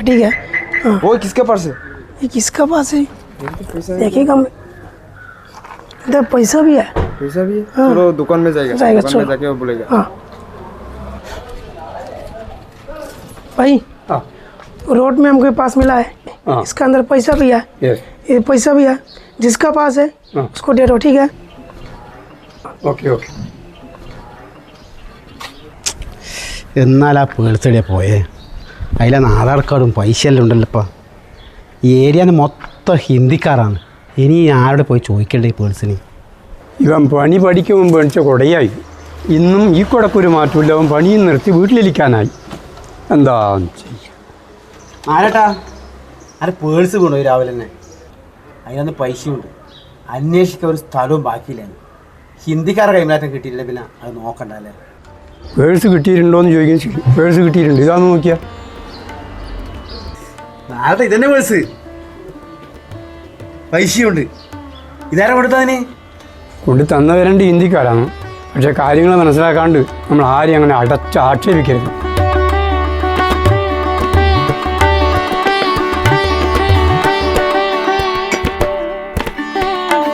ठीक है। हाँ। वो किसके पास है? ये किसका पास है? देखिएगा इधर पैसा भी है। पैसा भी है? हाँ। चलो दुकान में जाएगा, दुकान में जाके वो बोलेगा। हाँ भाई, हाँ रोड में हमको पास मिला है। हाँ। इसका अंदर पैसा भी है। यस ये पैसा भी है, जिसका पास है हाँ। उसको दे दो, ठीक है? Okay okay. എന്നാൽ ആ പേഴ്സടിയാ പോയേ, അതിലെ ആധാർ കാർഡും പൈസ എല്ലാം ഉണ്ടല്ലോപ്പാ. ഈ ഏരിയയിൽ മൊത്തം ഹിന്ദിക്കാരാണ്. ഇനി ആരോട് പോയി ചോദിക്കണ്ടേ ഈ പേഴ്സിന്? ഇവൻ പണി പഠിക്കുമ്പോൾ മേടിച്ച കൊടയായി. ഇന്നും ഈ കൊടക്കൊരു മാറ്റമില്ല. അവൻ പണിയും നിർത്തി വീട്ടിലിരിക്കാനായി. എന്താ ചെയ്യുക? ആരട്ടാ ആരെ പേഴ്സ് കൊണ്ടുപോയി രാവിലെ തന്നെ. അതിനൊന്ന് പൈസയുണ്ട്, അന്വേഷിക്കാൻ ഒരു സ്ഥലവും ബാക്കിയില്ലായിരുന്നു. ഹിന്ദിക്കാരുടെ കൈമാറ്റം കിട്ടിയില്ല, പിന്നെ അത് നോക്കണ്ടല്ലേ. പേഴ്സ് കിട്ടിയിട്ടുണ്ടോയെന്ന് ചോദിക്കും. ശരി, പേഴ്സ് കിട്ടിയിട്ടുണ്ട്. ഇതാന്ന് നോക്കിയാൽ ആരട്ടാ ഇതന്നെ പേഴ്സ്, പൈസയുണ്ട്. ഇതാരാ കൊടുത്തതിന്? കൊണ്ട് തന്നവരണ്ട് ഹിന്ദിക്കാരാണ്. പക്ഷേ കാര്യങ്ങൾ മനസ്സിലാക്കാണ്ട് നമ്മൾ ആരെയും അങ്ങനെ ആക്ഷേപിക്കരുത്.